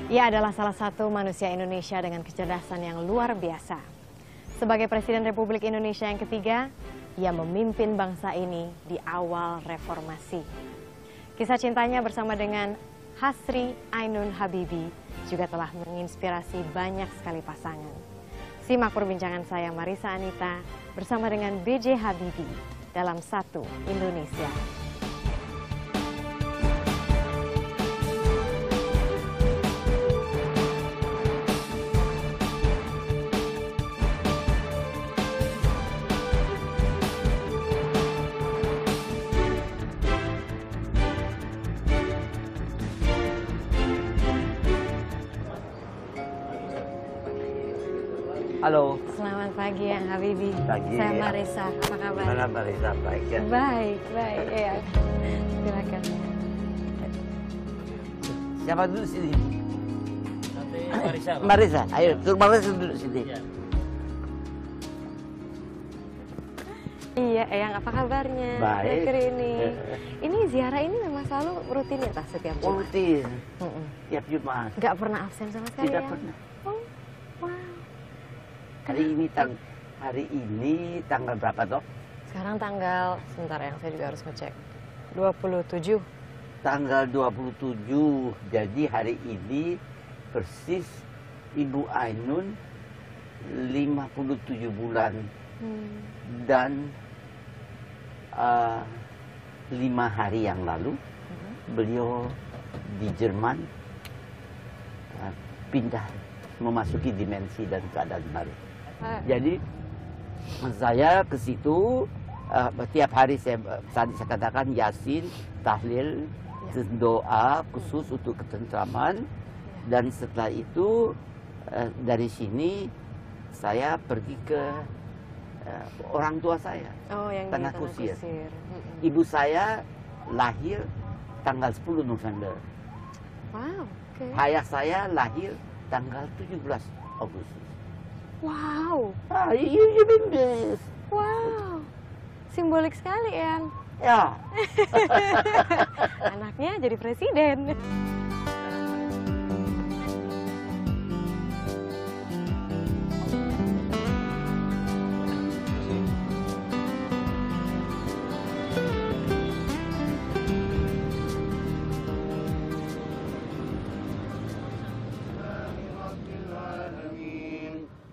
Ia adalah salah satu manusia Indonesia dengan kecerdasan yang luar biasa. Sebagai Presiden Republik Indonesia yang ketiga, ia memimpin bangsa ini di awal reformasi. Kisah cintanya bersama dengan Hasri Ainun Habibie juga telah menginspirasi banyak sekali pasangan. Simak perbincangan saya Marisa Anita bersama dengan B.J. Habibie dalam Satu Indonesia. Halo. Selamat pagi Yang Habibie. Pagi. Saya Marisa. Apa kabar? Mana Marisa, baik ya? Baik, baik. Ya. Silakan. Siapa duduk sini? Nanti Marisa. Marisa, ayo, tur Marisa duduk sini. Ya. Iya, Eyang, apa kabarnya? Baik. Akhir ini. Ini ziarah ini memang selalu rutinitas setiap Jumat. Rutin, tiap Jumat. Nggak pernah absen sama sekali. Tidak Eyang? pernah. Oh, wow. Hari ini tanggal berapa toh? Sekarang tanggal, sebentar yang saya juga harus ngecek. 27. Tanggal 27. Jadi hari ini persis Ibu Ainun 57 bulan dan 5 hari yang lalu beliau di Jerman pindah memasuki dimensi dan keadaan baru. Jadi saya ke situ tiap hari tadi saya katakan Yasin, tahlil, doa khusus untuk ketentraman, dan setelah itu dari sini saya pergi ke orang tua saya, Oh, yang Tanah di Kusir. Ibu. Ibu saya lahir tanggal 10 November. Wow, oke. Ayah saya lahir tanggal 17 Agustus. Wow, You mean this? wow. Simbolik sekali, Eyang. Ya. Anaknya jadi presiden.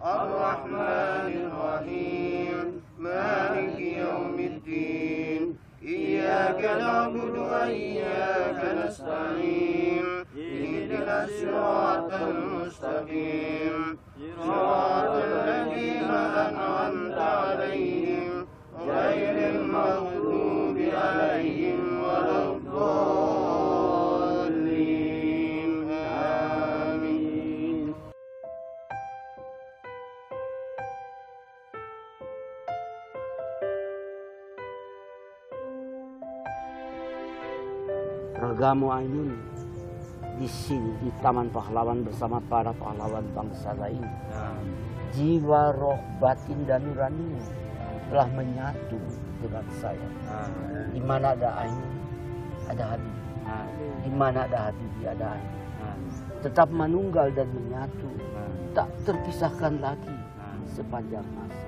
Ar-Rahmanir-Rahim, Maliki Yawmiddin, Iyyaka na'budu wa iyyaka nasta'in, ihdinas siratal mustaqim, siratal ladzina an'amta 'alaihim, ghairil maghdubi 'alaihim waladdallin. Amin. Ragamu Ainun di sini di Taman Pahlawan bersama para pahlawan bangsa lain. Jiwa, roh, batin dan nuranimu telah menyatu dengan saya. Di mana ada Ainun, ada Habibie. Di mana ada Habibie, ada Ainun. Tetap manunggal dan menyatu, tak terpisahkan lagi sepanjang masa.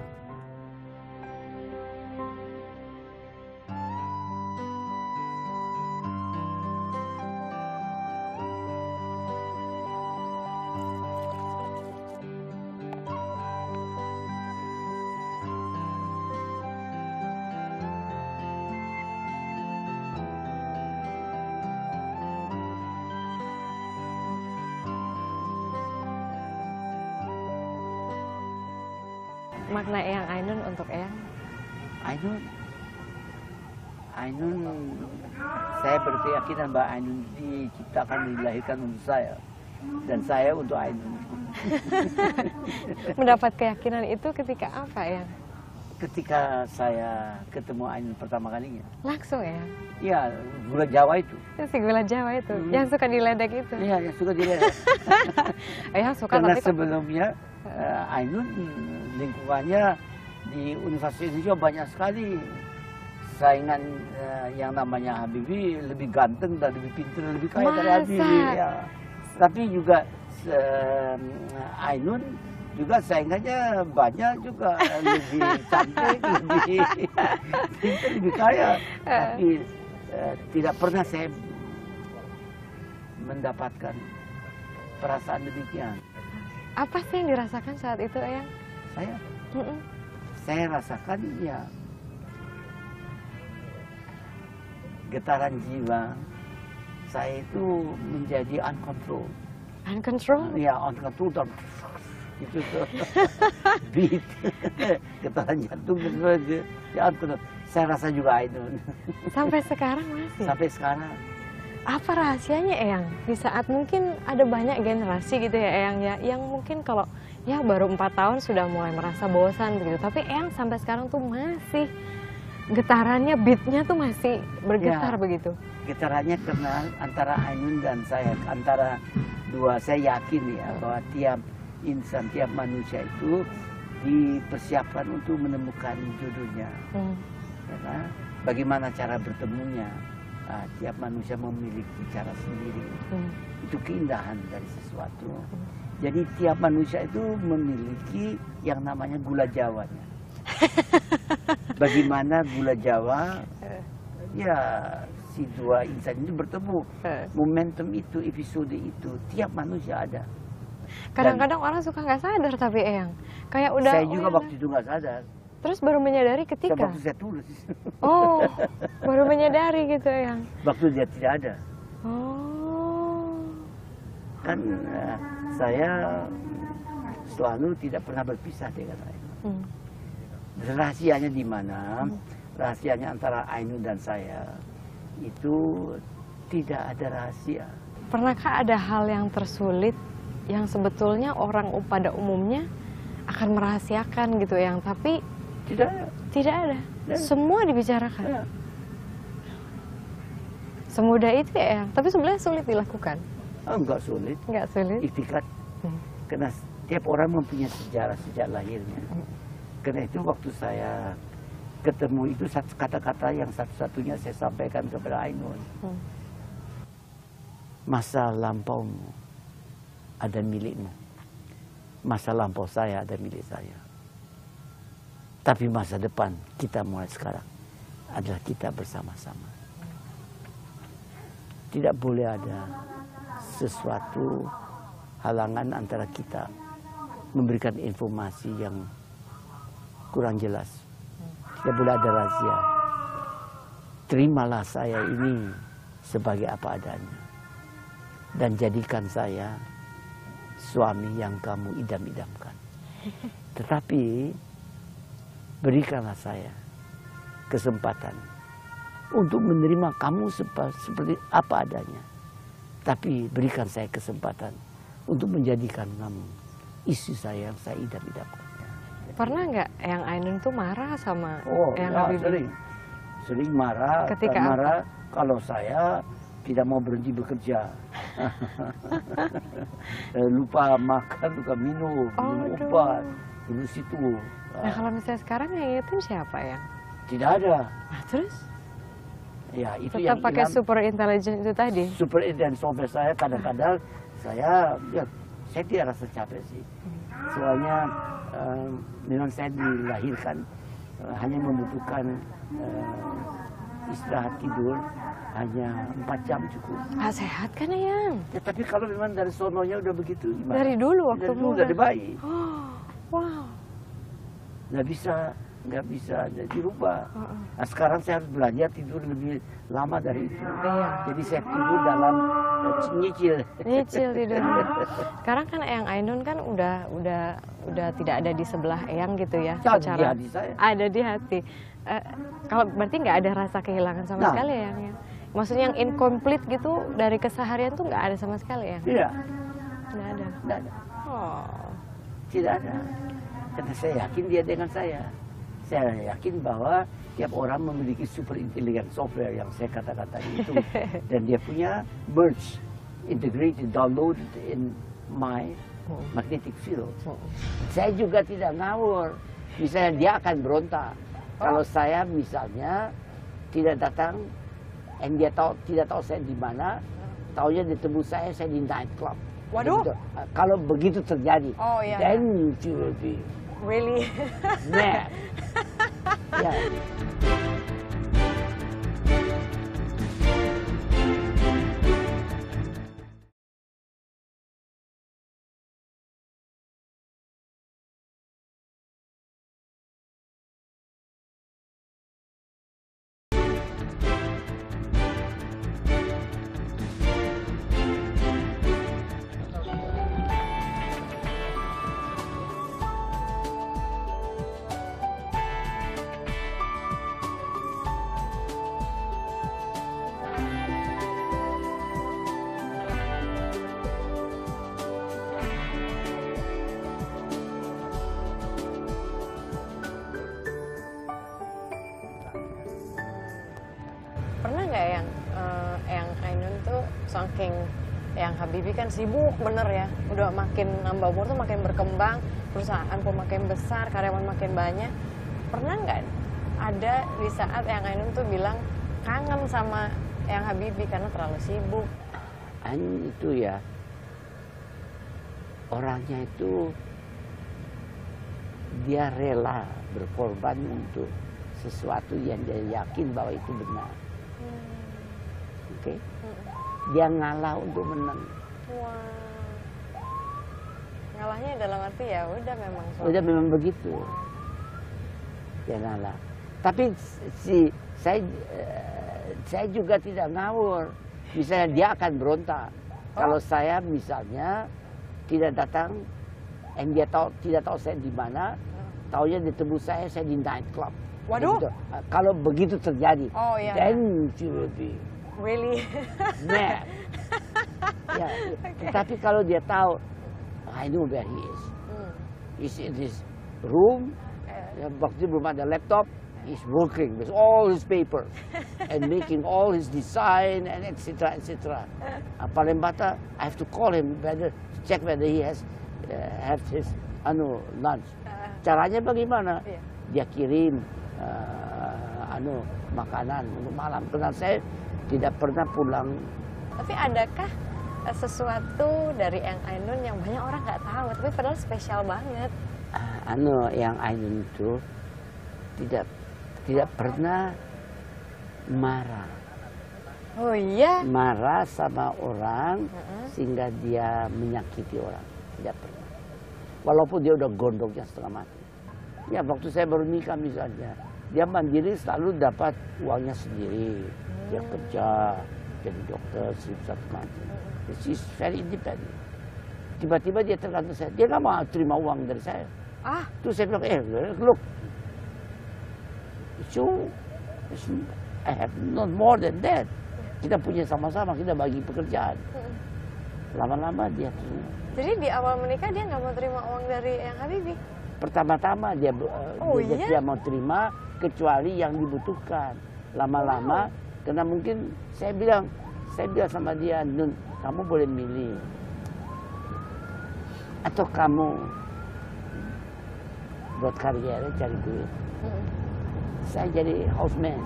Makna Eyang Ainun untuk Eyang? Ainun, saya berkeyakinan bahwa Ainun diciptakan, dilahirkan untuk saya. Dan saya untuk Ainun. Mendapat keyakinan itu ketika apa, Eyang? Ketika saya ketemu Ainun pertama kalinya. Langsung, Eyang? Iya, gula Jawa itu. Si gula Jawa itu, yang suka diledek itu? Iya, yang suka dilihat. Eyang suka, Karena tapi sebelumnya Ainun lingkungannya di Universitas Indonesia banyak sekali saingan yang namanya Habibie lebih ganteng dan lebih pintar, lebih kaya dari Masa? Habibie. Ya. Tapi juga Ainun juga saingannya banyak juga, lebih cantik, lebih pintar, lebih kaya. Tapi tidak pernah saya mendapatkan perasaan demikian. Apa sih yang dirasakan saat itu, Eyang? Saya rasakan ya getaran jiwa saya itu menjadi uncontrolled. Uncontrolled? Ya, uncontrolled dan itu tuh beat, getaran jantung gitu. Ya, uncontrolled. Saya rasa juga Ainun. Sampai sekarang masih? Sampai sekarang. Apa rahasianya, Eyang? Di saat mungkin ada banyak generasi gitu ya, Eyang ya, yang mungkin kalau ya baru 4 tahun sudah mulai merasa bosan begitu, tapi Eyang sampai sekarang tuh masih getarannya, beatnya tuh masih bergetar Ya, begitu. Getarannya karena antara Ainun dan saya, antara dua, saya yakin ya bahwa tiap insan, tiap manusia itu dipersiapkan untuk menemukan jodohnya. Ya kan? Bagaimana cara bertemunya? Tiap manusia memiliki cara sendiri. Itu keindahan dari sesuatu. Jadi tiap manusia itu memiliki yang namanya gula Jawanya. Bagaimana gula Jawa, ya si dua insan itu bertemu. Momentum itu, episode itu, tiap manusia ada. Kadang-kadang orang suka nggak sadar tapi, Eyang. Kayak udah. Saya juga waktu itu nggak sadar. Terus baru menyadari ketika? Waktu saya tulis. Oh, baru menyadari gitu, Eyang. Waktu dia tidak ada. Oh. Kan saya selalu tidak pernah berpisah dengan Ainun. Rahasianya di mana? Rahasianya antara Ainun dan saya itu tidak ada rahasia. Pernahkah ada hal yang tersulit yang sebetulnya orang pada umumnya akan merahasiakan gitu, Eyang, tapi Tidak ada. tidak ada. Semua dibicarakan. Ya. Semudah itu ya, Eyang. Tapi sebenarnya sulit dilakukan. Enggak sulit. Enggak sulit. Ikhtikat. Karena setiap orang mempunyai sejarah sejak lahirnya. Karena itu waktu saya ketemu itu kata-kata yang satu-satunya saya sampaikan kepada Ainun. Masa lampaumu ada milikmu. Masa lampau saya ada milik saya. Tapi masa depan kita mulai sekarang adalah kita bersama-sama. Tidak boleh ada sesuatu halangan antara kita memberikan informasi yang kurang jelas. Tidak boleh ada rahasia. Terimalah saya ini sebagai apa adanya. Dan jadikan saya suami yang kamu idam-idamkan. Tetapi berikanlah saya kesempatan untuk menerima kamu seperti apa adanya. Tapi berikan saya kesempatan untuk menjadikan kamu istri saya yang saya idam-idamkan. Pernah nggak Eyang Ainun tuh marah sama Eyang ya, Habibie? sering marah. Ketika marah kalau saya tidak mau berhenti bekerja. Lupa makan, lupa minum, minum obat, dulu situ. Nah kalau misalnya sekarang yang ingetin siapa, Eyang? Tidak ada. Nah terus? Ya, itu Tetap yang pakai super intelligence itu tadi? Super dan software saya kadang-kadang saya tidak rasa capek sih. Soalnya memang saya dilahirkan hanya membutuhkan istirahat tidur hanya 4 jam cukup. Sehat kan, Eyang? Ya, tapi kalau memang dari sononya udah begitu gimana? Dari dulu waktu dari dulu muda? dari bayi. Oh, wow. Nggak bisa dirubah. Nah, sekarang saya harus belajar tidur lebih lama dari itu. Iya. Jadi saya tidur dalam nyicil. Nyicil tidurnya. Sekarang kan Eyang Ainun kan udah tidak ada di sebelah Eyang gitu ya? Ada di secara hati saya. Ada di hati. Kalau berarti nggak ada rasa kehilangan sama Nah. sekali ya, Eyang ya? Maksudnya yang incomplete gitu dari keseharian tuh nggak ada sama sekali ya? Tidak, Nggak ada. tidak ada. Oh. Tidak ada. Karena saya yakin dia dengan saya. Saya yakin bahwa tiap orang memiliki super intelligent software yang saya katakan tadi itu. Dan dia punya merge, integrated, downloaded in my magnetic field. Saya juga tidak ngawur. Misalnya dia akan berontak. Kalau saya misalnya tidak datang, dan dia tidak tahu saya di mana, taunya ditemu saya di night club. Waduh. Begitu. Kalau begitu terjadi, Oh, iya, then she will be Really? mad. Ya. Pernah nggak yang Ainun tuh saking yang Habibie kan sibuk bener ya, udah makin nambah umur tuh makin berkembang, perusahaan pun makin besar, karyawan makin banyak. Pernah nggak ada di saat yang Ainun tuh bilang kangen sama yang Habibie karena terlalu sibuk? Ainun itu ya, orangnya itu dia rela berkorban untuk sesuatu yang dia yakin bahwa itu benar. Oke? Dia ngalah untuk menang. Wah, ngalahnya dalam arti ya udah memang Udah memang begitu. Dia ngalah. Tapi saya juga tidak ngawur. Misalnya dia akan berontak. Kalau saya misalnya tidak datang, dan dia tidak tahu saya di mana, taunya ditemu saya di night club. Waduh. Begitu. Kalau begitu terjadi, Oh, iya, then she will be Really? mad. Ya, tapi kalau dia tahu, I know where he is. He's in his room. Waktu belum ada laptop, he's working with all his papers and making all his design and etc. Paling bata, I have to call him to check whether he has have his lunch. Caranya bagaimana? Iya. Dia kirim makanan untuk malam. Karena saya tidak pernah pulang. Tapi adakah sesuatu dari yang Ainun yang banyak orang nggak tahu, tapi padahal spesial banget? Yang Ainun itu tidak pernah marah. Oh iya? Marah sama orang sehingga dia menyakiti orang. Tidak pernah. Walaupun dia udah gondoknya setengah mati. Ya waktu saya baru nikah misalnya, dia mandiri selalu dapat uangnya sendiri. Dia kerja, jadi dokter, satu mati. She's very independent. Tiba-tiba dia tergantung saya. Dia nggak mau terima uang dari saya. Terus saya bilang, look, so I have not more than that. Kita punya sama-sama, kita bagi pekerjaan. Lama-lama dia terima. Jadi di awal menikah dia nggak mau terima uang dari yang Habibie? Pertama-tama dia tidak mau terima kecuali yang dibutuhkan. Lama-lama, karena mungkin saya bilang sama dia, Nun, kamu boleh milih. Atau kamu buat karir, cari duit. Saya jadi houseman.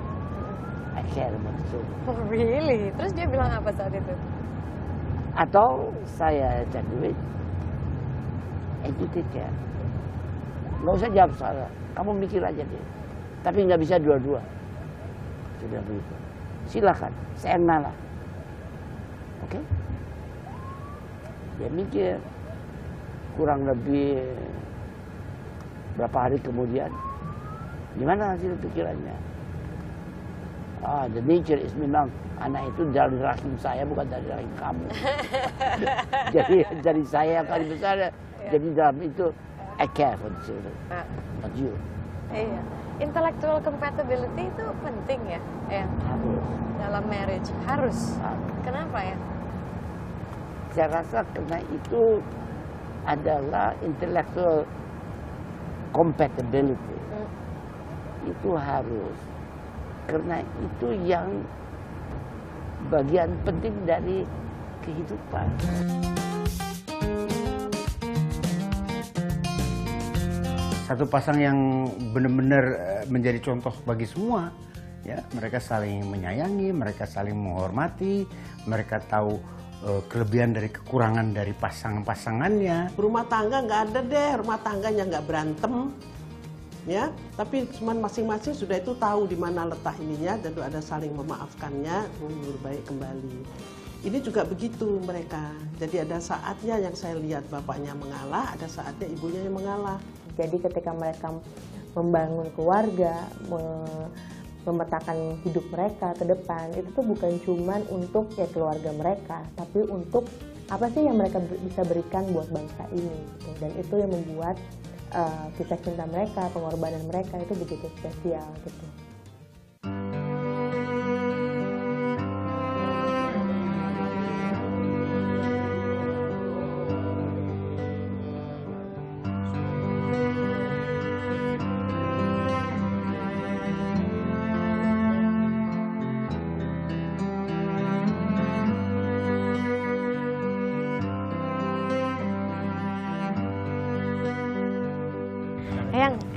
I care about it. Oh really? Terus dia bilang apa saat itu? Atau saya cari duit, you take care. Nggak usah jawab saya, kamu mikir aja deh. Tapi nggak bisa dua-dua. Sudah begitu. Silakan, saya ngalah. Oke? Dia mikir, kurang lebih berapa hari kemudian, gimana hasil pikirannya? The nature is memang anak itu dari rahim saya, bukan dari rahim kamu. Jadi dari saya kali besar, jadi dalam itu I care for the children, not you. Iya, intellectual compatibility itu penting ya, Harus. dalam marriage harus. Kenapa ya? Saya rasa karena itu adalah intellectual compatibility. Itu harus. Karena itu yang bagian penting dari kehidupan. Satu pasang yang benar-benar menjadi contoh bagi semua, ya, mereka saling menyayangi, mereka saling menghormati, mereka tahu kelebihan dari kekurangan dari pasangan-pasangannya. Rumah tangga nggak ada deh, rumah tangganya nggak berantem, ya. Tapi cuman masing-masing sudah itu tahu di mana letak ininya, dan ada saling memaafkannya, berbaik kembali. Ini juga begitu mereka. Jadi ada saatnya yang saya lihat bapaknya mengalah, ada saatnya ibunya yang mengalah. Jadi ketika mereka membangun keluarga, memetakan hidup mereka ke depan, itu tuh bukan cuman untuk ya keluarga mereka, tapi untuk apa sih yang mereka bisa berikan buat bangsa ini gitu. Dan itu yang membuat kisah cinta mereka, pengorbanan mereka itu begitu spesial gitu.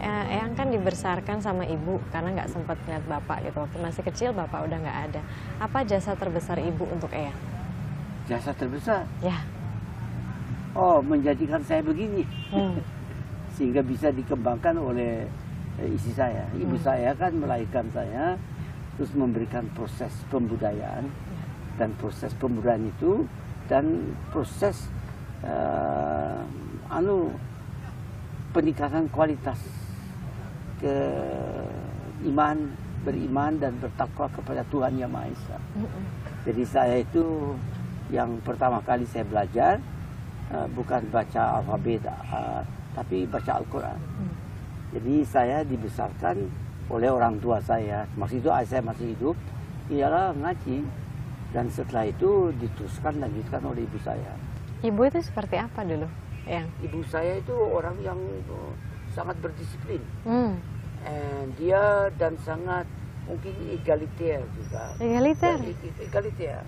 Eyang kan dibesarkan sama ibu karena nggak sempat lihat bapak gitu. Waktu masih kecil bapak udah nggak ada. Apa jasa terbesar ibu untuk Eyang? Jasa terbesar? Ya. Oh, menjadikan saya begini. Sehingga bisa dikembangkan oleh istri saya. Ibu saya kan melahirkan saya, terus memberikan proses pembudayaan. Dan proses pembudayaan itu, dan proses peningkatan kualitas beriman dan bertakwa kepada Tuhan Yang Maha Esa. Jadi saya itu yang pertama kali saya belajar bukan baca alfabet, tapi baca Al-Quran. Jadi saya dibesarkan oleh orang tua saya, maksud itu saya masih hidup, ialah ngaji. Dan setelah itu diteruskan, lanjutkan oleh ibu saya. Ibu itu seperti apa dulu, Eyang? Ibu saya itu orang yang sangat berdisiplin. Dia dan sangat mungkin egaliter juga. Egaliter? Egaliter.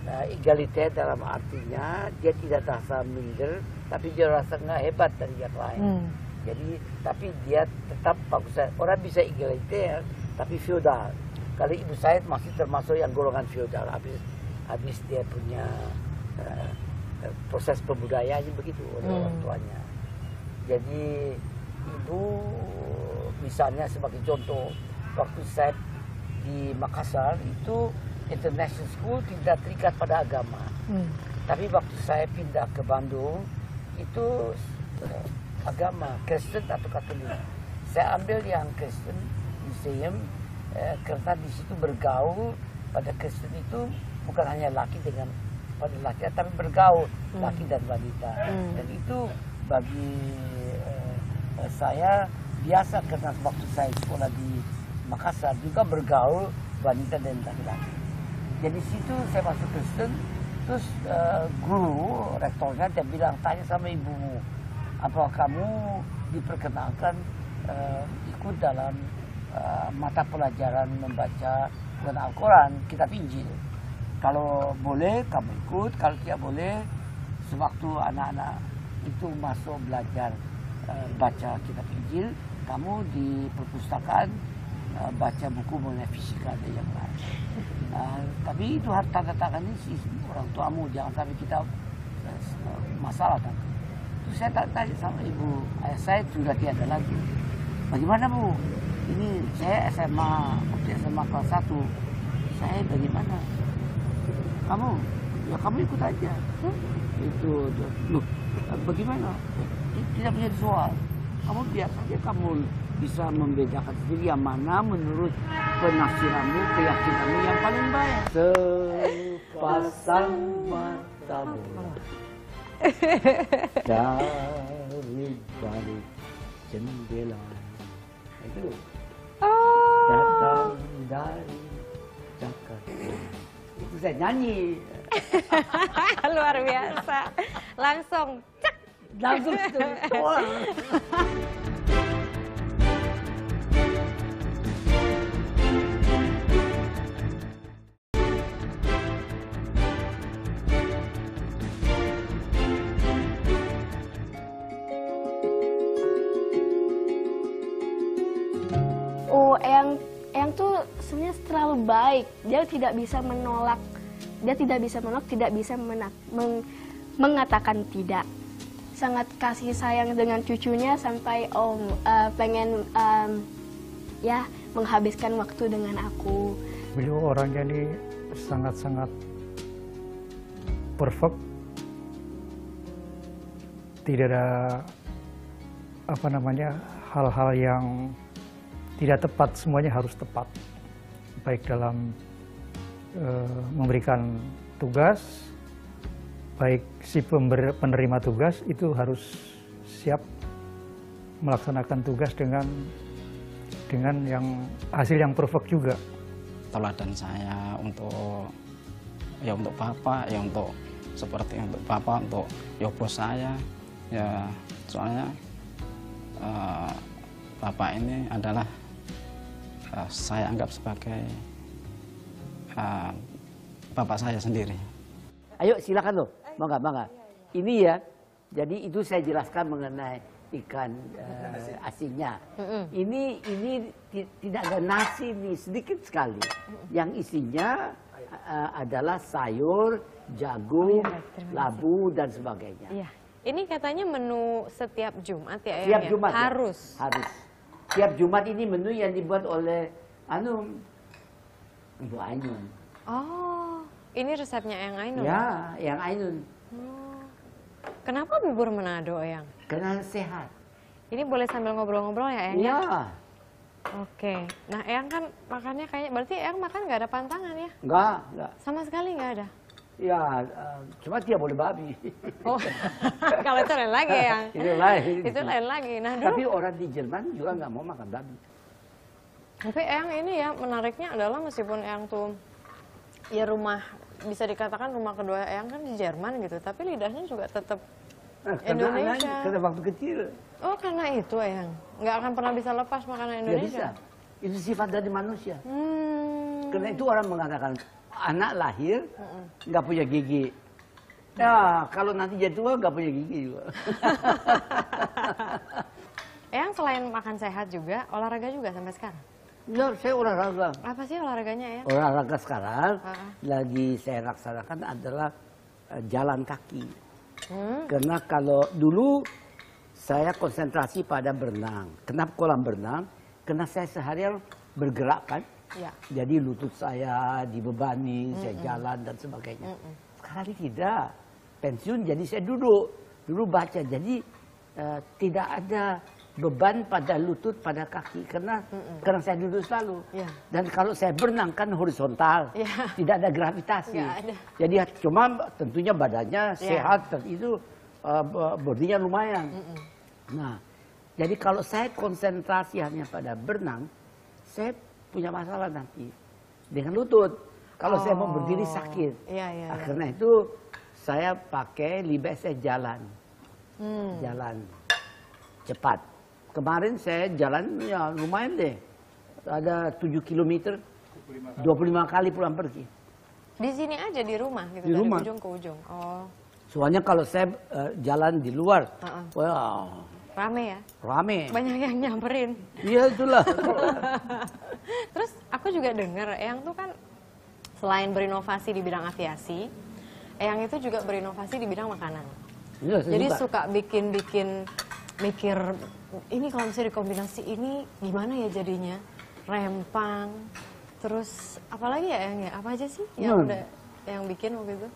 Nah, egaliter dalam artinya dia tidak rasa minder, tapi dia rasa nggak hebat dari yang lain. Jadi, tapi dia tetap bagus. Orang bisa egaliter, tapi feodal. Kalau ibu saya masih termasuk yang golongan feodal. Habis dia punya proses pembudayaannya begitu oleh orang tuanya. Jadi ibu misalnya sebagai contoh, waktu saya di Makassar itu international school tidak terikat pada agama. Tapi waktu saya pindah ke Bandung itu agama Kristen atau Katolik. Saya ambil yang Kristen Museum karena di situ bergaul pada Kristen itu bukan hanya laki dengan pada laki, tapi bergaul laki dan wanita. Dan itu bagi saya biasa karena waktu saya sekolah di Makassar juga bergaul wanita dan laki-laki. Jadi situ saya masuk Kristen, terus guru rektornya dia bilang, tanya sama ibumu, apakah kamu diperkenalkan ikut dalam mata pelajaran membaca dan Al-Quran, kitab Injil. Kalau boleh kamu ikut, kalau tidak boleh, sewaktu anak-anak itu masuk belajar baca kitab Injil, kamu di perpustakaan baca buku mengenai fisika dan yang lain. Tapi itu harus tanda tangan si orang tuamu, jangan sampai kita masalah kan. Terus saya tanya sama ibu, ayah saya sudah tiada lagi. Bagaimana Bu? Ini saya SMA, waktu SMA kelas 1. Saya bagaimana? Kamu ikut aja. Itu, loh, bagaimana? Tidak punya soal. Kamu biar saja kamu bisa membedakan sendiri yang mana menurut penafsiranmu, keyakinanmu yang paling baik. Sepasang matamu dari balik jendela. Itu datang dari Jakarta. Itu saya nyanyi. Luar biasa. Langsung cek. Langsung keluar. Eyang tuh sebenarnya terlalu baik. Dia tidak bisa menolak Dia tidak bisa menolak, tidak bisa mengatakan tidak. Sangat kasih sayang dengan cucunya sampai pengen ya menghabiskan waktu dengan aku. Beliau orangnya ini sangat-sangat perfect. Tidak ada hal-hal yang tidak tepat, semuanya harus tepat. Baik dalam memberikan tugas, baik si penerima tugas itu harus siap melaksanakan tugas dengan yang hasil yang perfect juga. Teladan saya untuk Bapak, untuk Bapak, untuk bos saya, ya soalnya Bapak ini adalah saya anggap sebagai Bapak saya sendiri. Ayo silakan loh, mangga. Ini ya, jadi itu saya jelaskan mengenai ikan asinnya. Ini tidak ada nasi nih, sedikit sekali. Yang isinya adalah sayur, jagung, labu dan sebagainya. Iya. Ini katanya menu setiap Jumat ya? Setiap ya? Jumat harus. Ya? Harus. Setiap Jumat ini menu yang dibuat oleh Ibu Ainun. Oh, ini resepnya Eyang Ainun? Ya, Eyang Ainun. Oh. Kenapa bubur Manado, Eyang? Karena sehat. Ini boleh sambil ngobrol-ngobrol ya, Eyang? Ya. Oke. Nah, Eyang kan makannya kayaknya, berarti Eyang makan nggak ada pantangan ya? Enggak. Sama sekali nggak ada? Ya, cuma dia boleh babi. Oh, kalau itu lain lagi ya? Itu lain. Itu lain lagi. Nah, dulu... Tapi orang di Jerman juga nggak mau makan babi. Tapi Eyang ini ya, menariknya adalah meskipun Eyang tuh, ya rumah, bisa dikatakan rumah kedua Eyang kan di Jerman gitu, tapi lidahnya juga tetap Indonesia. Karena waktu kecil. Oh, karena itu Eyang? Nggak akan pernah bisa lepas makanan Indonesia? Ya bisa. Itu sifat dari manusia. Karena itu orang mengatakan, anak lahir nggak punya gigi. Ya, kalau nanti jadi tua nggak punya gigi juga. Eyang selain makan sehat juga, olahraga juga sampai sekarang? Ya, saya olahraga. Apa sih olahraganya ya? Olahraga sekarang lagi saya laksanakan adalah jalan kaki. Karena kalau dulu saya konsentrasi pada berenang. Kenapa kolam berenang? Karena saya seharian bergerak kan. Ya. Jadi lutut saya dibebani, saya jalan dan sebagainya. Sekarang tidak. Pensiun jadi saya duduk. Dulu baca. Jadi tidak ada beban pada lutut, pada kaki. Karena saya duduk selalu. Ya. Dan kalau saya berenang kan horizontal. Ya. Tidak ada gravitasi. Nggak ada. Jadi cuma tentunya badannya sehat. Dan itu bodinya lumayan. Nah, jadi kalau saya konsentrasi hanya pada berenang, saya punya masalah nanti dengan lutut. Kalau saya mau berdiri sakit. Iya. Karena itu saya pakai lebih saya jalan. Jalan cepat. Kemarin saya jalan ya lumayan deh. Ada 7 km, 25 kali pulang pergi. Di sini aja di rumah gitu, Di dari rumah. ujung ke ujung. Oh, Soalnya kalau saya jalan di luar, wah rame ya? rame. Banyak yang nyamperin. Iya itulah. Terus aku juga dengar Eyang tuh kan selain berinovasi di bidang aviasi, Eyang itu juga berinovasi di bidang makanan. Iya, saya Jadi suka. suka bikin mikir ini kalau misalnya dikombinasi ini gimana ya jadinya? Rempang, terus apalagi ya Eyang ya? Apa aja sih yang udah yang bikin waktu itu?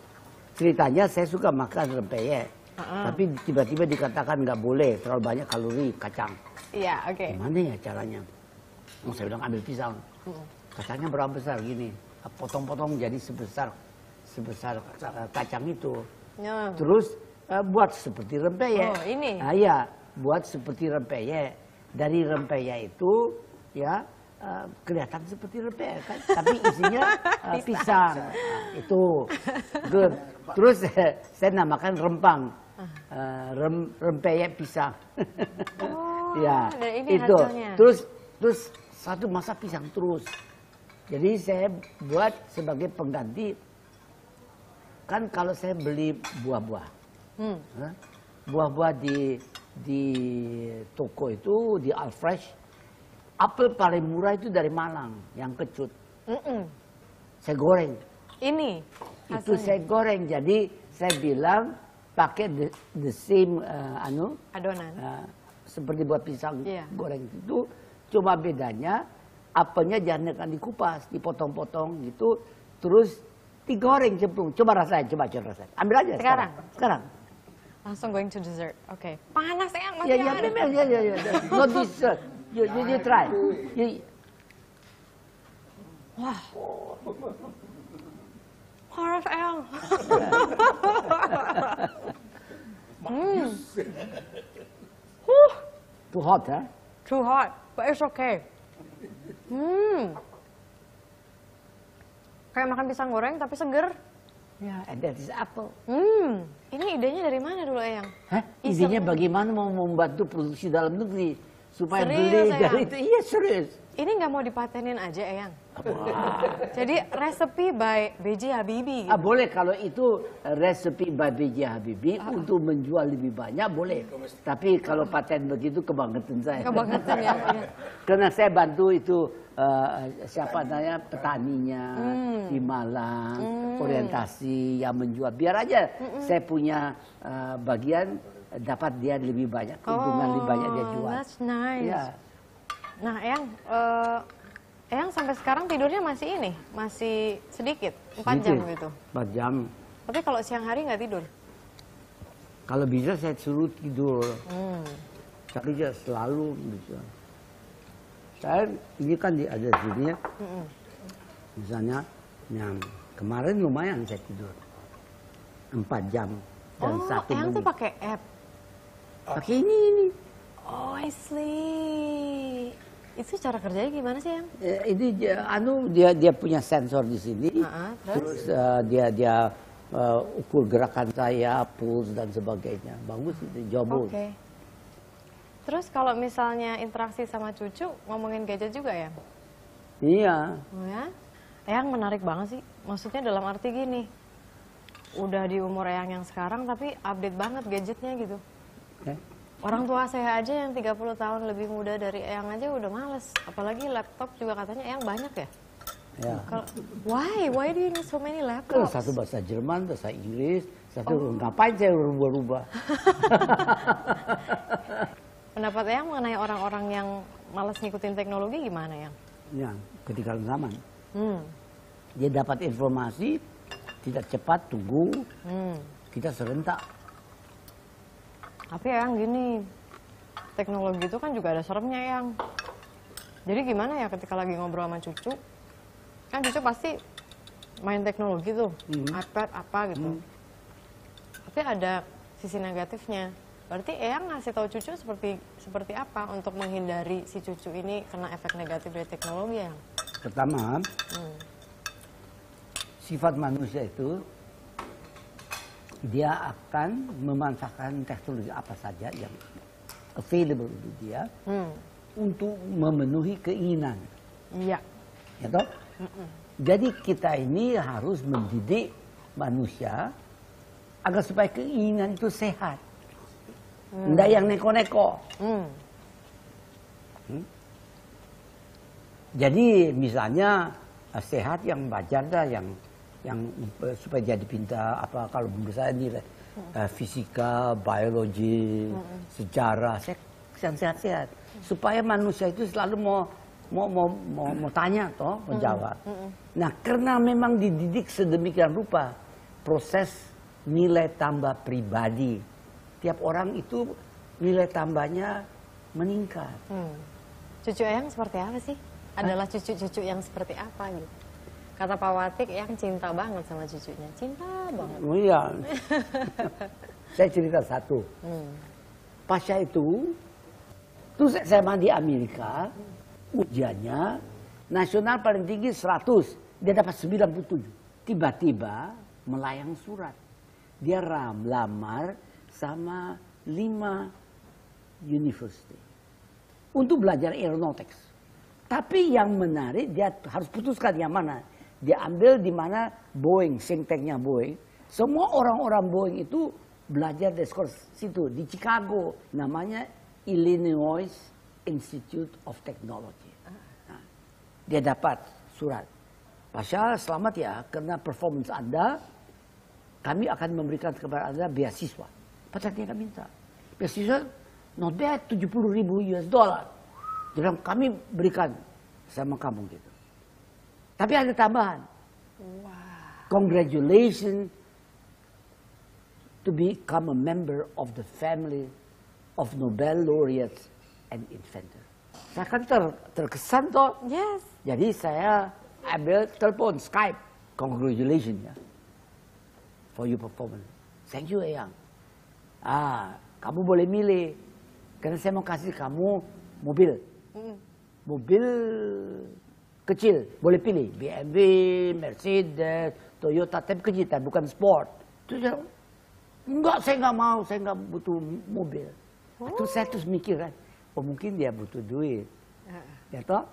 Ceritanya saya suka makan rempeyek. Tapi tiba-tiba dikatakan nggak boleh, terlalu banyak kalori, kacang. Iya, oke. Gimana ya caranya? Saya bilang ambil pisang. Kacangnya berapa besar gini. Potong-potong jadi sebesar kacang itu. Ya. Terus buat seperti rempeyek. Oh, ini? Nah, iya, buat seperti rempeyek. Dari rempeyek itu ya kelihatan seperti rempeyek kan, tapi isinya pisang. Nah, itu good. Terus saya namakan rempang. Rempeyek pisang. Oh, ya, dan ini itu. hasilnya. Terus satu masa pisang terus. Jadi saya buat sebagai pengganti. Kan kalau saya beli buah-buah. Buah-buah di toko itu, di Alfresh. Apel paling murah itu dari Malang, yang kecut. Saya goreng. Ini? itu saya goreng. Jadi saya bilang pakai the same adonan. Seperti buat pisang goreng itu, cuma bedanya apelnya jangan dikupas, dipotong-potong gitu, terus digoreng cemplung. Coba rasain, coba rasain. Ambil aja sekarang. Langsung going to dessert. Oke. Panas ya, masih ada. Ya. No dessert. You try. Wah. Panas Eyang. Too hot, huh? Too hot, but it's okay. Kayak makan pisang goreng tapi seger. Ya, and that is apple. Ini idenya dari mana dulu, Eyang? Hah? Idenya bagaimana mau membantu produksi dalam negeri supaya Serius, beli dari itu? Iya, serius. Ini nggak mau dipatenin aja, Eyang? Jadi resepi by B.J. Habibie. Gitu. Boleh kalau itu resepi by B.J. Habibie untuk menjual lebih banyak boleh. Tapi kalau paten begitu kebangetan saya. Kebangetan ya. Karena saya bantu itu siapa namanya petaninya di Malang, orientasi yang menjual. Biar aja saya punya bagian dapat dia lebih banyak, keuntungan lebih banyak dia jual. That's nice. Ya. Nah, Eyang sampai sekarang tidurnya masih sedikit, 4 jam gitu. 4 jam. Tapi kalau siang hari nggak tidur? Kalau bisa saya suruh tidur. Tapi dia selalu bisa. Saya ini kan ada sini ya. Misalnya, yang kemarin lumayan saya tidur 4 jam dan 1 Eyang menit. tuh pakai app. Pakai ini. Oh, I see. Itu cara kerjanya gimana sih, Yang? Ini dia punya sensor di sini. Terus dia ukur gerakan saya, pulse dan sebagainya. Bagus itu, jauh. Oke. Terus kalau misalnya interaksi sama cucu, ngomongin gadget juga ya? Iya. Oh ya? Eyang menarik banget sih. Maksudnya dalam arti gini, udah di umur Eyang yang sekarang tapi update banget gadgetnya gitu. Orang tua saya aja yang 30 tahun lebih muda dari Eyang aja udah males. Apalagi laptop juga katanya Eyang banyak ya? Ya. Why do you need so many laptops? Satu bahasa Jerman, bahasa Inggris, ngapain saya rubah-rubah? Pendapat Eyang mengenai orang-orang yang malas ngikutin teknologi gimana, Yang? Ya, ketinggalan zaman. Dia dapat informasi, tidak cepat, tunggu, kita serentak. Tapi Eyang gini, teknologi itu kan juga ada seremnya, Eyang. Jadi gimana ya ketika lagi ngobrol sama cucu, kan cucu pasti main teknologi tuh, iPad apa gitu. Tapi ada sisi negatifnya. Berarti Eyang ngasih tahu cucu seperti apa untuk menghindari si cucu ini kena efek negatif dari teknologi, Eyang? Pertama, sifat manusia itu dia akan memanfaatkan teknologi apa saja yang available untuk dia untuk memenuhi keinginan. Iya. Ya toh? Jadi kita ini harus mendidik manusia agar supaya keinginan itu sehat. Tidak yang neko-neko. Jadi misalnya sehat yang wajar dah, yang supaya jadi pintar, apa kalau menurut saya nilai fisika, biologi, sejarah, yang sehat-sehat, supaya manusia itu selalu mau tanya toh, mau jawab. Nah, karena memang dididik sedemikian rupa, proses nilai tambah pribadi tiap orang itu nilai tambahnya meningkat. Cucu Eyang seperti apa sih? Adalah cucu-cucu yang seperti apa gitu? Kata Pak Watik, Eyang cinta banget sama cucunya. Cinta banget. Oh iya. Saya cerita satu. Pasca itu, terus saya mandi Amerika, ujiannya, nasional paling tinggi 100, dia dapat 97. Tiba-tiba melayang surat. Dia lamar sama 5 university untuk belajar aeronautics. Tapi yang menarik, dia harus putuskan yang mana. Dia ambil di mana Boeing, think tanknya Boeing. Semua orang-orang Boeing itu belajar di sekolah situ, di Chicago. Namanya Illinois Institute of Technology. Nah, dia dapat surat. Pasal selamat ya, karena performance Anda kami akan memberikan kepada Anda beasiswa. Padahal dia minta. Beasiswa not bad, 70.000 US dollar. Dia bilang, kami berikan sama kamu gitu. Tapi ada tambahan. Wow. Congratulations to become a member of the family of Nobel laureates and inventor. Saya kan terkesan toh. Yes. Jadi saya ambil telepon Skype. Congratulations ya. For your performance. Thank you Eyang. Kamu boleh milih. Karena saya mau kasih kamu mobil. Mobil kecil, boleh pilih. BMW, Mercedes, Toyota, tapi kecil, bukan sport. Terus dia, enggak, saya nggak mau, saya nggak butuh mobil. Terus saya terus mikir kan, mungkin dia butuh duit. Ya toh?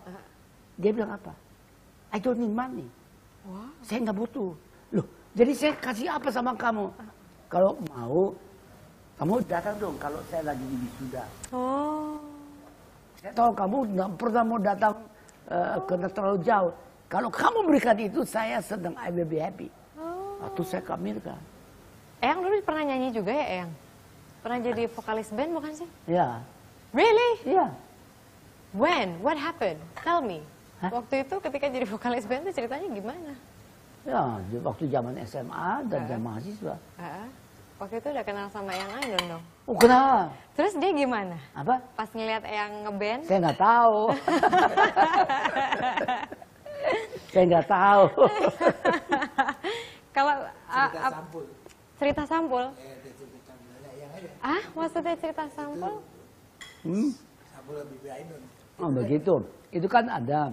Dia bilang apa? I don't need money. Saya nggak butuh. Loh, jadi saya kasih apa sama kamu? Kalau mau, kamu datang dong kalau saya lagi di wisuda. Saya tahu kamu nggak pernah mau datang karena terlalu jauh. Kalau kamu berikan itu, saya senang, I will be happy. Atau saya kamilkan. Eyang dulu pernah nyanyi juga ya, Eyang? Pernah jadi vokalis band bukan sih? Ya. Really? Iya. When? What happened? Tell me. Waktu itu ketika jadi vokalis band itu ceritanya gimana? Ya, waktu zaman SMA dan zaman mahasiswa. Waktu itu udah kenal sama Eyang Ainun dong? Oh, kenal. Terus dia gimana? Apa? Pas ngeliat Eyang ngeband? Saya nggak tahu. Saya nggak tahu. Kalau cerita sampul. Cerita sampul? Yang Maksudnya cerita sampul? Sampul Habibie Ainun. Oh begitu. Itu kan ada,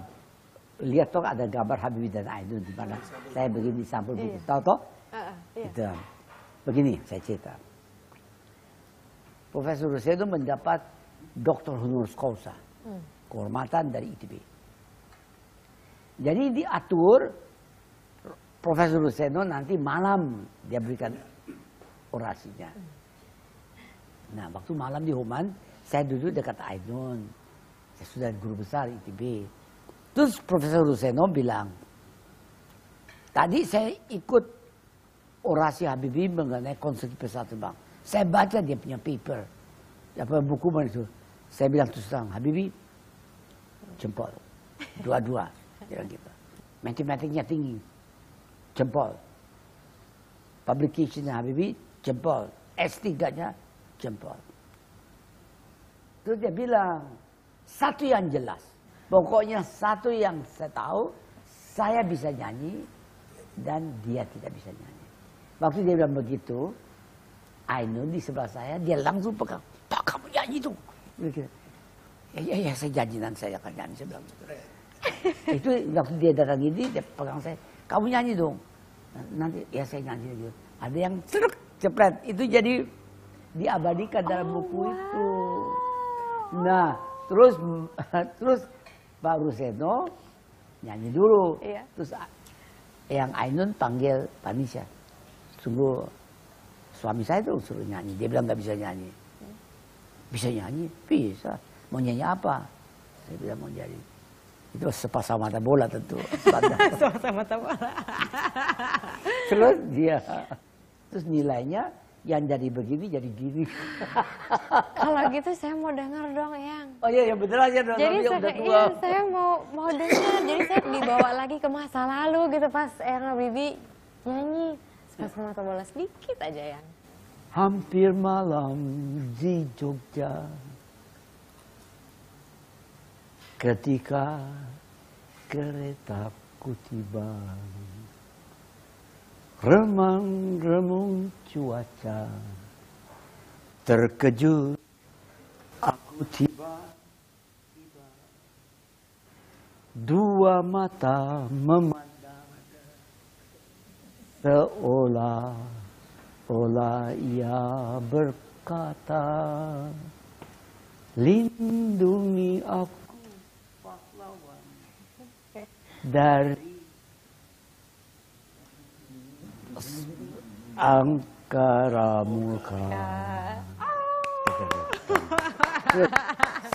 lihat toh ada gambar Habibie dan Ainun di mana saya begini sampul begitu. Tahu toh? Itu. Begini saya cerita. Profesor Ruseno mendapat Dr. Honoris Causa, kehormatan dari ITB. Jadi diatur Profesor Ruseno nanti malam dia berikan orasinya. Nah, waktu malam di Human, saya duduk dekat Ainun. Saya sudah guru besar ITB. Terus Profesor Ruseno bilang, tadi saya ikut orasi Habibie mengenai konsep pesawat terbang. Saya baca dia punya paper, apa buku mana itu. Saya bilang terus terang, Habibie jempol, dua-dua, bilang gitu. Matematiknya tinggi, jempol. Publicationnya Habibie jempol, S3-nya jempol. Terus dia bilang, satu yang jelas, pokoknya satu yang saya tahu, saya bisa nyanyi dan dia tidak bisa nyanyi. Waktu dia bilang begitu, Ainun di sebelah saya, dia langsung pegang, Pak kamu nyanyi tuh. Ya saya janji nanti saya akan nyanyi, saya bilang gitu. Itu waktu dia datang ini, dia pegang saya, kamu nyanyi dong. Nanti ya saya nyanyi gitu. Ada yang cepret, itu jadi diabadikan dalam buku itu. Nah, terus Pak Ruseno nyanyi dulu. Terus yang Ainun panggil Panisha. Sungguh suami saya tuh suruh nyanyi. Dia bilang nggak bisa nyanyi. Bisa nyanyi? Bisa. Mau nyanyi apa? Saya bilang mau jadi. Itu sepasang mata bola tentu. Sepasang mata bola. Terus terus nilainya yang jadi begini jadi gini. Kalau gitu saya mau denger dong, Eyang. Oh iya, yang bener aja dong. Jadi saya mau denger. Jadi saya dibawa lagi ke masa lalu gitu pas Eyang Habibie nyanyi. Sepasang mata bola sedikit aja, Eyang. Hampir malam di Jogja, ketika keretaku tiba, remang-remung cuaca, terkejut aku tiba-tiba, dua mata memandang, seolah ia berkata, lindungi aku pahlawan dari angkara murka.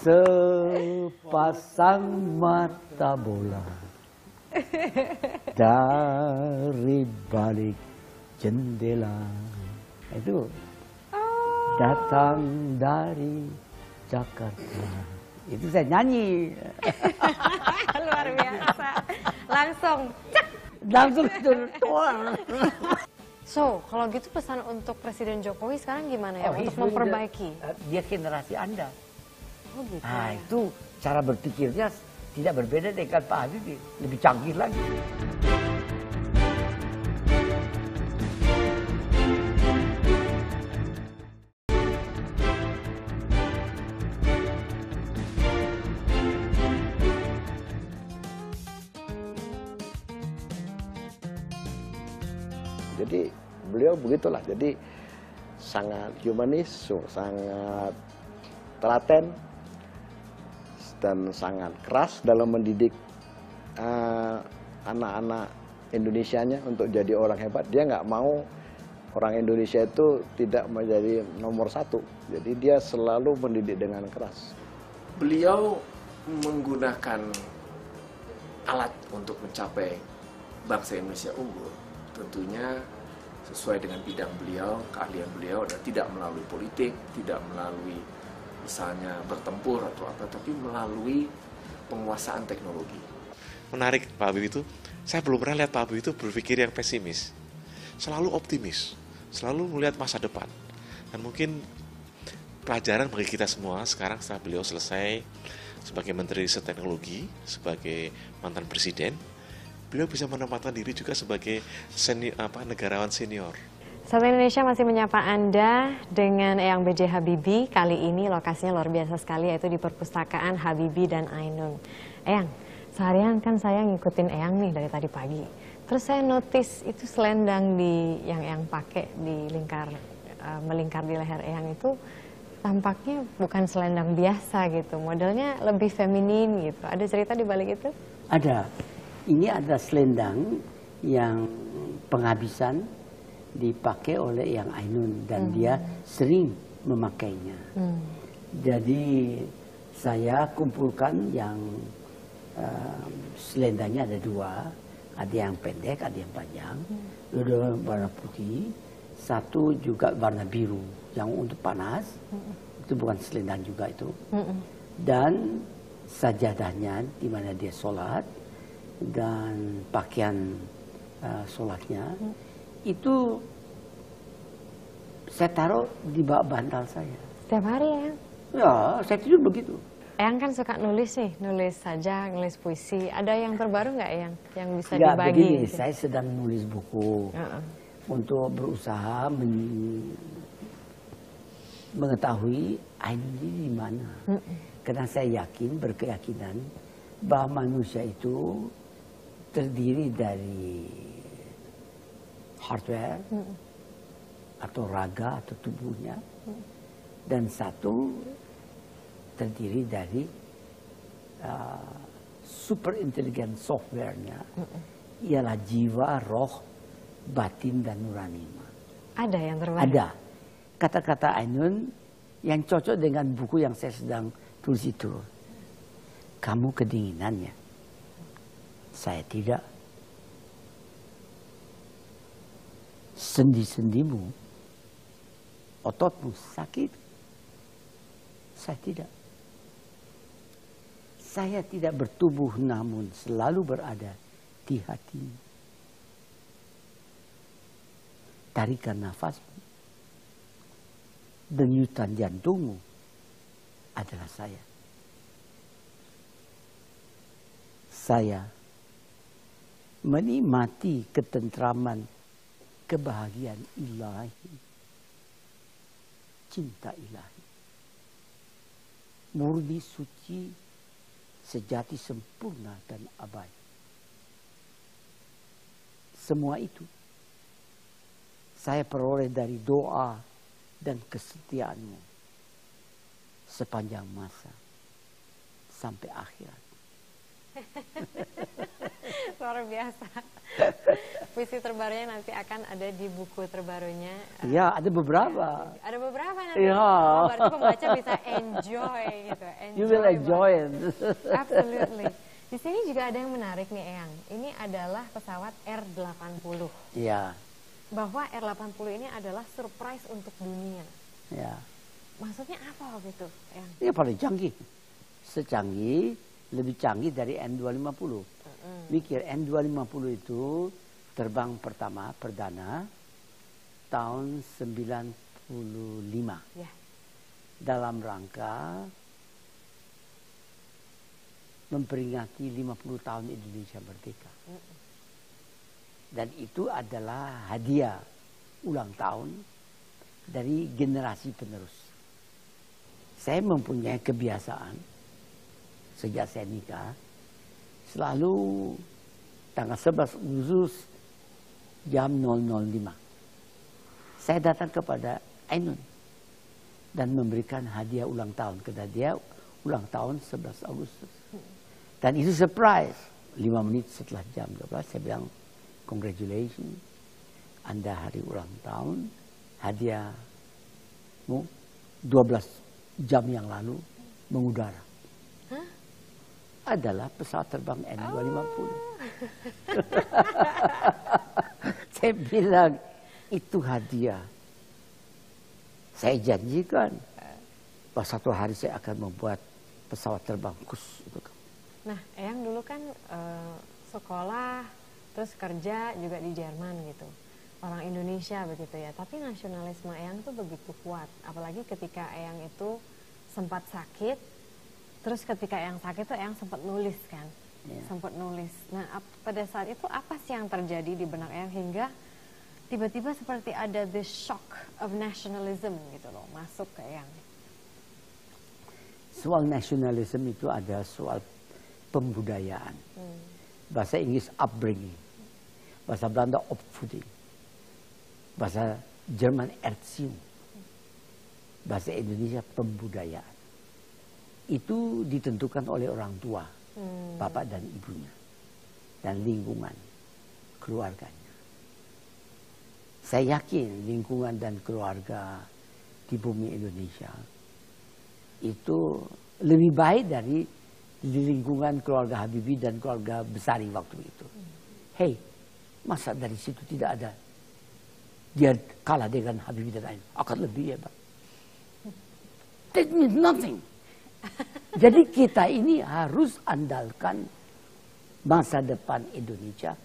Sepasang mata bola dari balik jendela. Itu datang dari Jakarta. Itu saya nyanyi. Luar biasa. Langsung cek. Langsung So, kalau gitu pesan untuk Presiden Jokowi sekarang gimana ya untuk memperbaiki? Dia generasi Anda. Oh gitu. Nah, itu cara berpikirnya tidak berbeda dengan Pak Habibie, lebih canggih lagi. Jadi beliau begitulah, jadi sangat humanis, sangat telaten, dan sangat keras dalam mendidik anak-anak Indonesianya untuk jadi orang hebat. Dia nggak mau orang Indonesia itu tidak menjadi nomor satu, jadi dia selalu mendidik dengan keras. Beliau menggunakan alat untuk mencapai bangsa Indonesia unggul. Tentunya sesuai dengan bidang beliau, keahlian beliau, dan tidak melalui politik, tidak melalui misalnya bertempur atau apa, tapi melalui penguasaan teknologi. Menarik Pak Habibie itu, saya belum pernah lihat Pak Habibie itu berpikir yang pesimis. Selalu optimis, selalu melihat masa depan. Dan mungkin pelajaran bagi kita semua sekarang setelah beliau selesai sebagai Menteri Riset Teknologi, sebagai mantan presiden, beliau bisa menempatkan diri juga sebagai negarawan senior. Sahabat Indonesia masih menyapa Anda dengan Eyang B.J. Habibie. Kali ini lokasinya luar biasa sekali, yaitu di Perpustakaan Habibie dan Ainun. Eyang, seharian kan saya ngikutin Eyang nih dari tadi pagi. Terus saya notice itu selendang yang Eyang pakai di melingkar di leher Eyang itu tampaknya bukan selendang biasa gitu. Modelnya lebih feminin gitu. Ada cerita di balik itu? Ada. Ini ada selendang yang penghabisan dipakai oleh Eyang Ainun dan dia sering memakainya. Jadi saya kumpulkan yang selendangnya ada dua, ada yang pendek, ada yang panjang, dua warna putih, satu juga warna biru yang untuk panas, itu bukan selendang juga itu, dan sajadahnya di mana dia sholat, dan pakaian sholatnya itu saya taruh di bawah bantal saya. Setiap hari ya? Ya, saya tidur begitu. Eyang kan suka nulis nih, nulis saja, nulis puisi. Ada yang terbaru nggak Eyang yang bisa Ya, dibagi? begini, saya sedang nulis buku untuk berusaha mengetahui Ainun ini di mana. Karena saya berkeyakinan bahwa manusia itu terdiri dari hardware atau raga atau tubuhnya, dan satu terdiri dari super intelligent softwarenya, ialah jiwa, roh, batin, dan nurani. Ada yang terbaru? Ada. Kata-kata Ainun yang cocok dengan buku yang saya sedang tulis itu. Kamu kedinginannya, saya tidak. Sendi-sendimu, ototmu sakit, saya tidak. Saya tidak bertubuh namun selalu berada di hatimu. Tarikan nafasmu, denyutan jantungmu adalah saya. Saya menikmati ketentraman, kebahagiaan ilahi, cinta ilahi, murni, suci, sejati, sempurna, dan abadi. Semua itu saya peroleh dari doa dan kesetiaanmu sepanjang masa sampai akhirat. Luar biasa. Puisi terbarunya nanti akan ada di buku terbarunya. Ya, ada beberapa. Ada beberapa nanti. Ya. Oh, berarti pembaca bisa enjoy gitu. You will enjoy it. Absolutely. Di sini juga ada yang menarik nih, Eyang. Ini adalah pesawat R80. Ya. bahwa R80 ini adalah surprise untuk dunia. Ya. Maksudnya apa waktu itu? Ya paling canggih. Secanggih, lebih canggih dari N250. Mikir N250 itu terbang pertama, perdana, tahun 95. Ya. Dalam rangka memperingati 50 tahun Indonesia merdeka. Dan itu adalah hadiah ulang tahun dari generasi penerus. Saya mempunyai kebiasaan sejak saya nikah, selalu tanggal 11 Agustus jam 005. Saya datang kepada Ainun dan memberikan hadiah ulang tahun kepada dia, ulang tahun 11 Agustus. Dan itu surprise. 5 menit setelah jam 12 saya bilang, congratulations, Anda hari ulang tahun, hadiahmu 12 jam yang lalu mengudara. Adalah pesawat terbang N250. Saya bilang, itu hadiah. Saya janjikan bahwa satu hari saya akan membuat pesawat terbang khusus untuk kamu. Nah, Eyang dulu kan sekolah, terus kerja juga di Jerman gitu. Orang Indonesia begitu ya. Tapi nasionalisme Eyang tuh begitu kuat. Apalagi ketika Eyang itu sempat sakit. Terus ketika Eyang sakit tuh Eyang sempat nulis kan. Sempat nulis. Nah, pada saat itu apa sih yang terjadi di benak Eyang hingga tiba-tiba seperti ada the shock of nationalism gitu loh, masuk ke Eyang. Soal nasionalisme itu ada soal pembudayaan. Bahasa Inggris upbringing. Bahasa Belanda opvoeding. Bahasa Jerman Erziehung. Bahasa Indonesia pembudayaan. Itu ditentukan oleh orang tua, bapak dan ibunya. Dan lingkungan, keluarganya. Saya yakin lingkungan dan keluarga di bumi Indonesia itu lebih baik dari di lingkungan keluarga Habibie dan keluarga Besari waktu itu. Hei, masa dari situ tidak ada dia kalah dengan Habibie dan lain, akan lebih hebat. That means nothing. Jadi kita ini harus andalkan masa depan Indonesia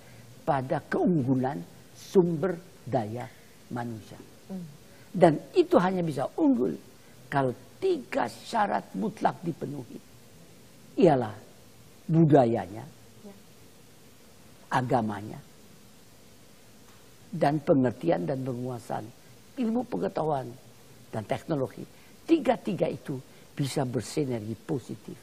pada keunggulan sumber daya manusia. Dan itu hanya bisa unggul kalau 3 syarat mutlak dipenuhi. Ialah budayanya, agamanya, dan pengertian dan penguasaan ilmu pengetahuan dan teknologi. 3 itu bisa bersinergi positif.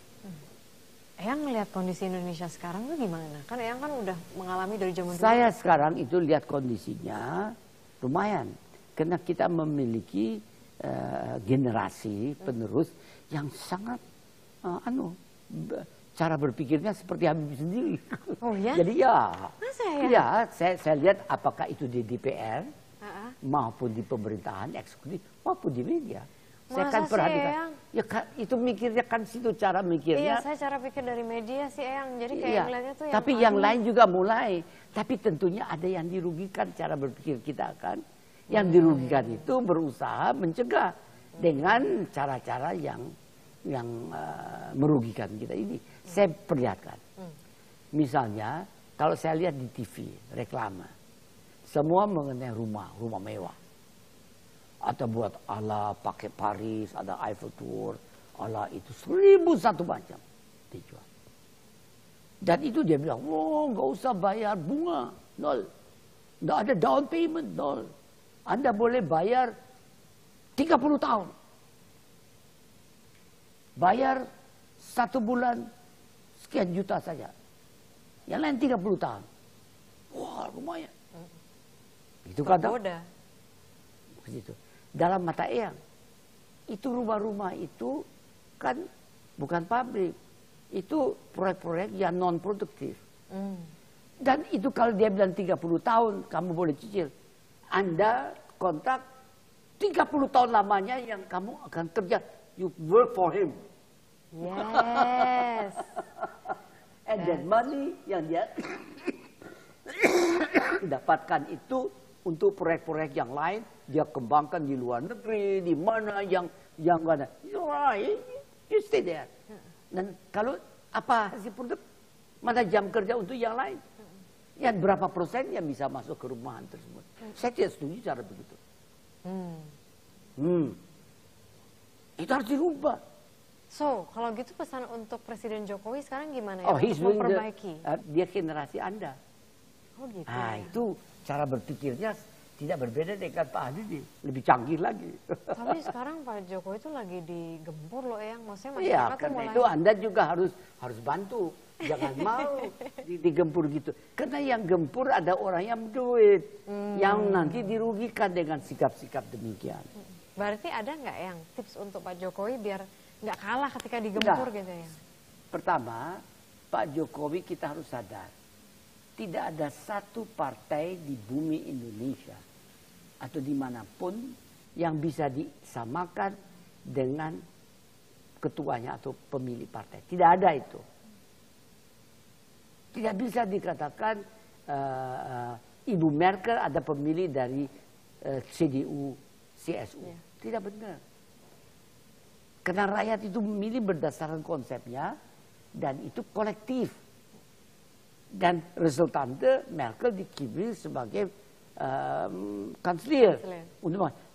Eyang melihat kondisi Indonesia sekarang itu gimana? Kan Eyang kan udah mengalami dari zaman dulu. Saya sekarang itu lihat kondisinya lumayan. Karena kita memiliki generasi penerus yang sangat cara berpikirnya seperti Habibie sendiri. Oh ya? Jadi ya. Masa ya? Ya, saya lihat apakah itu di DPR maupun di pemerintahan eksekutif maupun di media. Saya kan perhatikan. Ya itu mikirnya kan situ cara mikirnya. Iya, saya cara pikir dari media sih Eyang. Jadi kayak ngeliatnya tuh yang tapi yang lain juga mulai. Tapi tentunya ada yang dirugikan cara berpikir kita kan. Yang dirugikan itu berusaha mencegah dengan cara-cara yang merugikan kita ini. Saya perlihatkan. Misalnya kalau saya lihat di TV reklame, semua mengenai rumah mewah. Atau buat ala pakai Paris, ada Eiffel Tower, ala itu 1001 macam dijual. Dan itu dia bilang, oh nggak usah bayar bunga, nol. Nggak ada down payment, nol. Anda boleh bayar 30 tahun. Bayar 1 bulan sekian juta saja. Yang lain 30 tahun. Wah lumayan. Itu kata. Begitu. Dalam mata Eyang, itu rumah-rumah itu kan bukan pabrik. Itu proyek-proyek yang non-produktif. Dan itu kalau dia bilang 30 tahun, kamu boleh cicil. Anda kontrak 30 tahun lamanya yang kamu akan kerja. You work for him. Yes. And then money yang dia dapatkan itu Untuk proyek-proyek yang lain, dia kembangkan di luar negeri, di mana yang mana. You stay there. Dan kalau apa hasil produk, mana jam kerja untuk yang lain. Ya berapa persen yang bisa masuk ke rumahan tersebut. Saya tidak setuju cara begitu. Itu harus dirubah. So, kalau gitu pesan untuk Presiden Jokowi sekarang gimana ya? Oh, Untuk memperbaiki. Dia generasi Anda. Oh gitu. Nah, itu cara berpikirnya tidak berbeda dengan Pak Habibie, lebih canggih lagi. Tapi sekarang Pak Jokowi itu lagi digempur loh Eyang, maksudnya Iya, masyarakat tuh karena mulai... itu Anda juga harus bantu. Jangan mau digempur gitu. Karena yang gempur ada orang yang duit, yang nanti dirugikan dengan sikap-sikap demikian. Berarti ada nggak yang tips untuk Pak Jokowi biar nggak kalah ketika digempur gitu ya? Pertama, Pak Jokowi kita harus sadar, tidak ada satu partai di bumi Indonesia atau dimanapun yang bisa disamakan dengan ketuanya atau pemilih partai. Tidak ada itu. Tidak bisa dikatakan Ibu Merkel ada pemilih dari CDU, CSU. Tidak benar. Karena rakyat itu memilih berdasarkan konsepnya dan itu kolektif. Dan resultante Merkel dipilih sebagai kansler.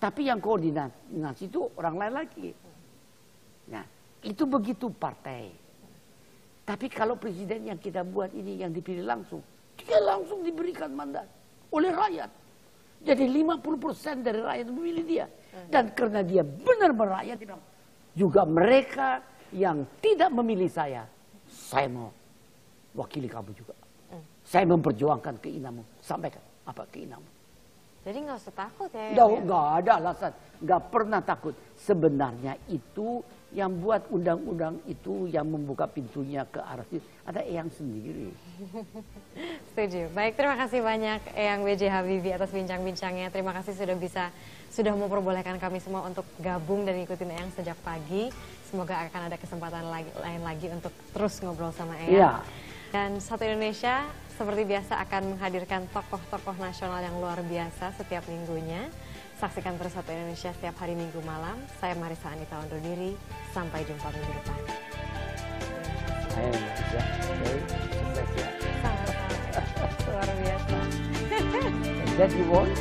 Tapi yang koordinasi itu orang lain lagi. Nah, itu begitu partai. Tapi kalau presiden yang kita buat ini yang dipilih langsung, dia langsung diberikan mandat oleh rakyat. Jadi 50% dari rakyat memilih dia. Dan karena dia benar merakyat, juga mereka yang tidak memilih saya mau wakili kamu juga. Saya memperjuangkan keinginanmu. Sampaikan apa keinginanmu. Jadi nggak usah takut ya? Nggak ada alasan. Nggak pernah takut. Sebenarnya itu yang buat undang-undang itu yang membuka pintunya ke arah itu ada Eyang sendiri. Setuju. Baik, terima kasih banyak Eyang B.J. Habibie atas bincang-bincangnya. Terima kasih sudah memperbolehkan kami semua untuk gabung dan ikutin Eyang sejak pagi. Semoga akan ada kesempatan lain lagi untuk terus ngobrol sama Eyang. Iya. Dan Satu Indonesia seperti biasa akan menghadirkan tokoh-tokoh nasional yang luar biasa setiap minggunya. Saksikan terus Satu Indonesia setiap hari Minggu malam. Saya Marissa Anita undur diri. Sampai jumpa minggu depan. Saya Marissa. Luar biasa. That you want?